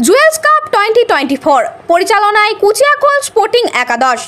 Jewels cup 2024 পরিচালনায় Kuchiakol sporting একাদশ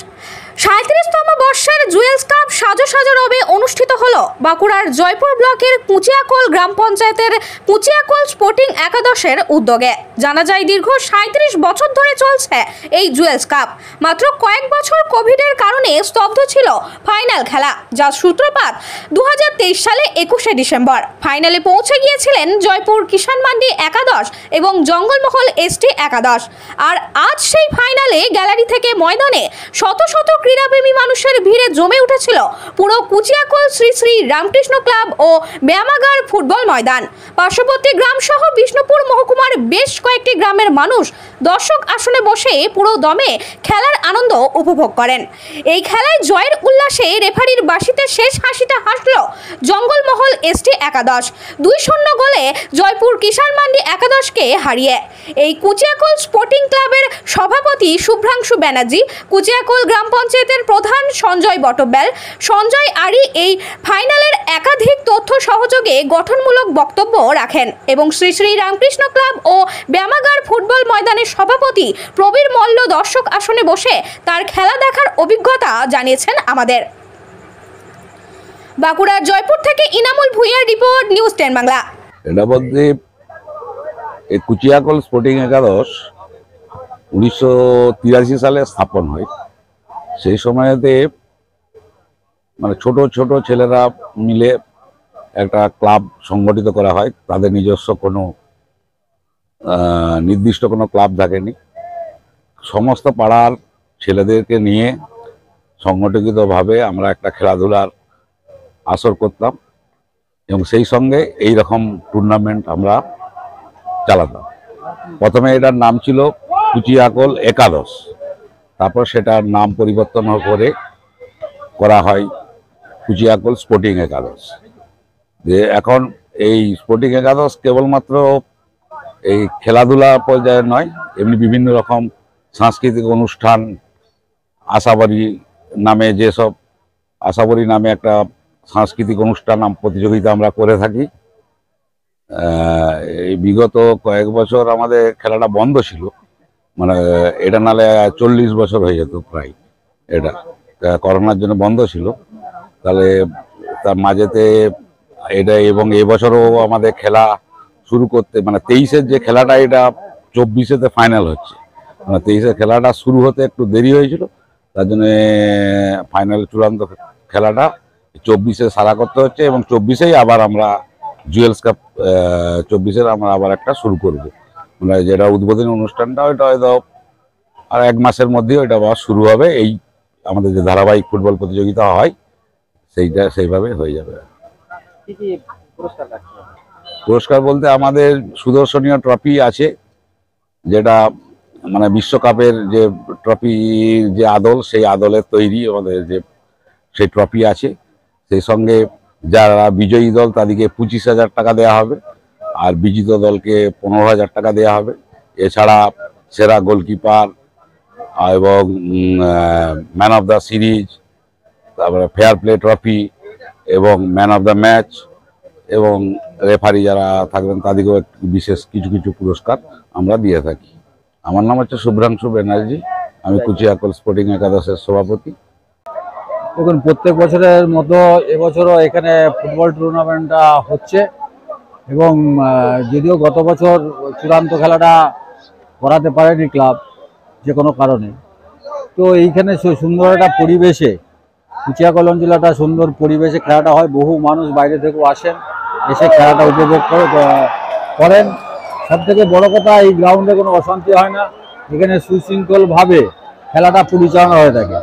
37তম বর্ষের জুয়েলস কাপ সাজো সাজো রবে অনুষ্ঠিত হলো বাঁকুড়ার জয়পুর ব্লকের কুচিয়াকোল গ্রাম পঞ্চায়েতের কুচিয়াকোল স্পোর্টিং একাদশের উদ্যোগে। জানা যায় দীর্ঘ 37 বছর ধরে চলছে এই জুয়েলস কাপ। মাত্র কয়েক বছর কোভিডের কারণে স্তব্ধ ছিল ফাইনাল খেলা, যার সূত্রপাত 2023 সালে 21শে ডিসেম্বর। ফাইনালে পৌঁছে গিয়েছিলেন জয়পুর কিষাণ মান্ডি একাদশ এবং জঙ্গলমহল এসটি একাদশ। আর আজ সেই ফাইনালে গ্যালারি থেকে ময়দানে শত শত ক্রীড়াপ্রেমী মানুষের ভিড়ে জমে উঠেছিল পুরো কুচিয়াকোল শ্রী শ্রী রামকৃষ্ণ ক্লাব ও ব্যায়ামাগার ফুটবল ময়দান। পার্শ্ববর্তী গ্রাম সহ বিষ্ণুপুর মহকুমার বেশ কয়েকটি গ্রামের মানুষ দর্শক আসনে বসে পুরো দমে খেলার আনন্দ উপভোগ করেন। এই খেলায় জয়ের উল্লাসে রেফারির বাঁশিতে শেষ হাসিটা হাসল জঙ্গলমহল এসটি একাদশ 2-0 গোলে জয়পুর কিষাণ মান্ডি একাদশকে হারিয়ে। এই কুচিয়াকোল স্পোর্টিং ক্লাবের সভাপতি শুভ্রাংশু ব্যানার্জি, কুচিয়াকোল গ্রাম পঞ্চায়েতের প্রধান সঞ্জয় বটব্যাল, সঞ্জয় আরি এই ফাইনালের একাধিক তথ্য সহযোগে গঠনমূলক বক্তব্য রাখেন এবং শ্রী শ্রী রামকৃষ্ণ ক্লাব ও ব্যায়ামাগার ফুটবল ময়দানের সভাপতি প্রবীর মল্ল দর্শক আসনে বসে তার খেলা দেখার অভিজ্ঞতা জানিয়েছেন আমাদের। বাঁকুড়ার জয়পুর থেকে ইনামুল ভুঁইয়ার রিপোর্ট, নিউজ 10 বাংলা। এটা বলতে এই কুচিয়াকোল স্পোর্টিং একাদশ 1983 সালে স্থাপন হয়। সেই সময়তে মানে ছোট ছোট ছেলেরা মিলে একটা ক্লাব সংগঠিত করা হয়। তাদের নিজস্ব কোনো নির্দিষ্ট কোনো ক্লাব থাকেনি। সমস্ত পাড়ার ছেলেদেরকে নিয়ে সংগঠিতভাবে আমরা একটা খেলাধুলার আসর করতাম এবং সেই সঙ্গে এই রকম টুর্নামেন্ট আমরা চালাতাম। প্রথমে এটার নাম ছিল কুচিয়াকোল একাদশ, তারপর সেটার নাম পরিবর্তন করে করা হয় কুচিয়াকোল স্পোর্টিং একাদশ। যে এখন এই স্পোর্টিং একাদশ কেবলমাত্র এই খেলাধুলা পর্যায়ে নয়, এমনি বিভিন্ন রকম সাংস্কৃতিক অনুষ্ঠান, আশাবাড়ি নামে যেসব আশাবাড়ি নামে একটা সাংস্কৃতিক অনুষ্ঠান প্রতিযোগিতা আমরা করে থাকি। এই বিগত কয়েক বছর আমাদের খেলাটা বন্ধ ছিল, মানে এটা নালে 40 বছর হয়ে যেত প্রায়। এটা করোনার জন্য বন্ধ ছিল। তাহলে তার মাঝেতে এটা এবং এবছরও আমাদের খেলা শুরু করতে মানে 23-এর যে খেলাটা এটা 24-এতে ফাইনাল হচ্ছে। মানে 23-এর খেলাটা শুরু হতে একটু দেরি হয়েছিল, তার জন্য ফাইনাল চূড়ান্ত খেলাটা 24-এ সারা করতে হচ্ছে এবং 24-এই আবার আমরা জুয়েলস কাপ 24-এর আমরা আবার একটা শুরু করব। মানে যেটা উদ্বোধনী অনুষ্ঠানটা ওইটা হয়তো আর 1 মাসের মধ্যেই ওইটা আবার শুরু হবে। এই আমাদের যে ধারাবাহিক ফুটবল প্রতিযোগিতা হয় সেইটা সেইভাবে হয়ে যাবে। পুরস্কার বলতে আমাদের সুদর্শনীয় ট্রফি আছে, যেটা মানে বিশ্বকাপের যে ট্রফির যে আদল, সেই আদলের তৈরি আমাদের যে সেই ট্রফি আছে। সেই সঙ্গে যারা বিজয়ী দল তাদেরকে 25,000 টাকা দেওয়া হবে, আর বিজিত দলকে 15,000 টাকা দেওয়া হবে। এছাড়া সেরা গোলকিপার এবং ম্যান অফ দ্য সিরিজ, তারপরে ফেয়ার প্লে ট্রফি এবং ম্যান অফ দ্য ম্যাচ এবং রেফারি যারা থাকবেন তাদেরকেও বিশেষ কিছু কিছু পুরস্কার আমরা দিয়ে থাকি। আমার নাম হচ্ছে শুভ্রাংশু ব্যানার্জি, আমি কুচিয়াকোল স্পোর্টিং একাদশের সভাপতি। দেখুন, প্রত্যেক বছরের মতো এবছরও এখানে ফুটবল টুর্নামেন্টটা হচ্ছে এবং যদিও গত বছর চূড়ান্ত খেলাটা করাতে পারেনি ক্লাব যে কোনো কারণে, তো এইখানে সুন্দর একটা পরিবেশে কুচিয়াকোল অঞ্চলটা সুন্দর পরিবেশে খেলাটা হয়। বহু মানুষ বাইরে থেকেও আসেন, এসে খেলাটা উপভোগ করেন। সবথেকে বড় কথা, এই গ্রাউন্ডে কোনো অশান্তি হয় না, এখানে সুশৃঙ্খলভাবে খেলাটা পরিচালনা হয়ে থাকে।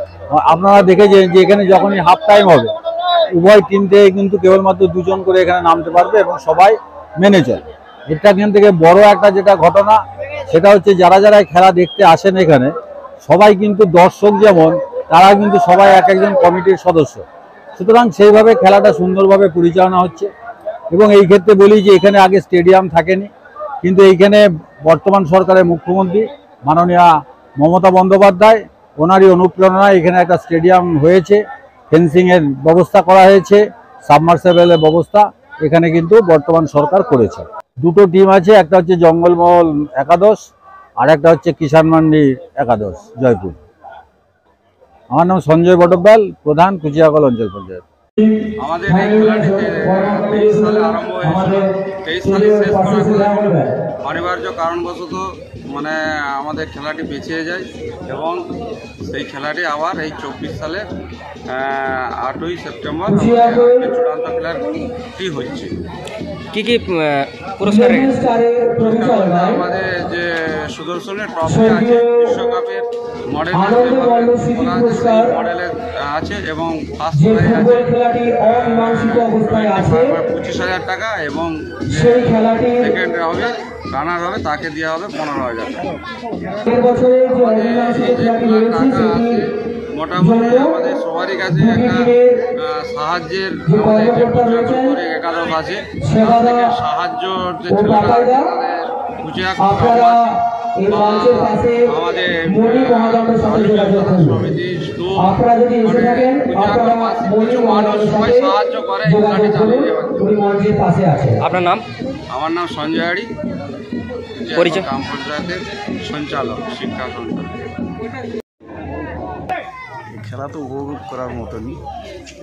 আপনারা দেখেছেন যে এখানে যখনই হাফ টাইম হবে উভয় টিম থেকে কিন্তু কেবলমাত্র 2 জন করে এখানে নামতে পারবে এবং সবাই মেনে চলে। এটা এখান থেকে বড় একটা যেটা ঘটনা সেটা হচ্ছে যারা যারা খেলা দেখতে আসেন এখানে সবাই কিন্তু দর্শক, যেমন তারা কিন্তু সবাই এক একজন কমিটির সদস্য। সুতরাং সেইভাবে খেলাটা সুন্দরভাবে পরিচালনা হচ্ছে। এবং এই ক্ষেত্রে বলি যে এখানে আগে স্টেডিয়াম থাকেনি, কিন্তু এইখানে বর্তমান সরকারের মুখ্যমন্ত্রী মাননীয়া মমতা বন্দ্যোপাধ্যায়, ওনারই অনুপ্রেরণায় এখানে একটা স্টেডিয়াম হয়েছে, ফেন্সিংয়ের ব্যবস্থা করা হয়েছে, সাবমার্সেবলের ব্যবস্থা এখানে কিন্তু বর্তমান সরকার করেছে। 2টো টিম আছে, একটা হচ্ছে জঙ্গলমহল একাদশ আর একটা হচ্ছে কিষাণ মান্ডি একাদশ জয়পুর। আমার নাম সঞ্জয় বটব্যাল, প্রধান কুচিয়াকল অঞ্চল পঞ্চায়েত। আমাদের এই খেলাটি 23 সালে আরম্ভ হয়েছিল। 23 সালে শেষ করা হয়েছিল। অনিবার্য কারণবশত মানে আমাদের খেলাটি পিছিয়ে যায় এবং সেই খেলাটি আবার এই 24 সালের 8ই সেপ্টেম্বর চূড়ান্ত খেলাটি হচ্ছে। কি কি পুরস্কার আমাদের যে সুদর্শনের ট্রফি আছে, বিশ্বকাপের মডেলের মডেলে আছে এবং ফার্স্ট প্রাইজ আছে 25,000 টাকা এবং সেকেন্ড হবে রানার হবে তাকে দেওয়া হবে 15,000 টাকা। টাকা আছে মোটামুটি আমাদের সবারই কাছে একটা সাহায্যের করে একাদশ আছে, তার থেকে সাহায্যর যে ছেলেরা আছে তাদের কুচিয়াকল আমাদের সমিতি কিছু মানুষ সবাই সাহায্য করে এই খেলাটি চালিয়ে যাওয়ার জন্য। আপনার নাম? আমার নাম সঞ্জয় হাড়ি, পরিচয়? গ্রাম পঞ্চায়েতের সঞ্চালক, শিক্ষা সঞ্চালক। খেলা তো উপভোগ করার মতনই,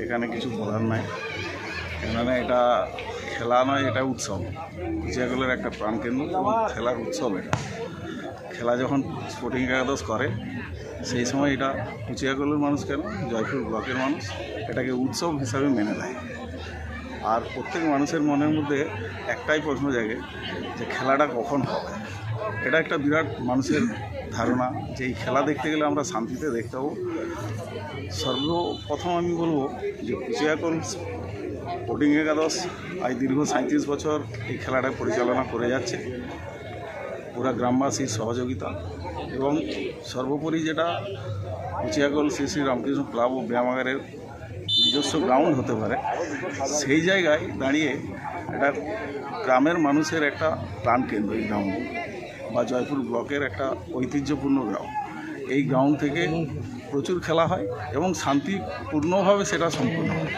এখানে কিছু বলার নাই। এখানে এটা খেলা নয়, এটা উৎসব, কুচিয়াকলের একটা প্রাণকেন্দ্র এবং খেলার উৎসব। এটা খেলা যখন স্পোর্টিং একাদশ করে সেই সময় এটা কুচিয়াকলের মানুষ কেন জয়পুর ব্লকের মানুষ এটাকে উৎসব হিসাবে মেনে নেয়। আর প্রত্যেক মানুষের মনের মধ্যে একটাই প্রশ্ন জাগে যে খেলাটা কখন হবে। এটা একটা বিরাট মানুষের ধারণা যে এই খেলা দেখতে গেলে আমরা শান্তিতে দেখতে পাবো। সর্বপ্রথম আমি বলবো যে কুচিয়াকল স্পোর্টিং একাদশ আজ দীর্ঘ 37 বছর এই খেলাটা পরিচালনা করে যাচ্ছে, পুরা গ্রামবাসীর সহযোগিতা এবং সর্বোপরি যেটা কুচিয়াকল শ্রী শ্রী রামকৃষ্ণ ক্লাব ও ব্যায়ামাগারের নিজস্ব গ্রাউন্ড হতে পারে, সেই জায়গায় দাঁড়িয়ে এটা গ্রামের মানুষের একটা প্রাণকেন্দ্র এই গ্রাউন্ড বা জয়পুর ব্লকের একটা ঐতিহ্যপূর্ণ গ্রাউন্ড। এই গ্রাউন্ড থেকে প্রচুর খেলা হয় এবং শান্তিপূর্ণভাবে সেটা সম্পূর্ণ হয়।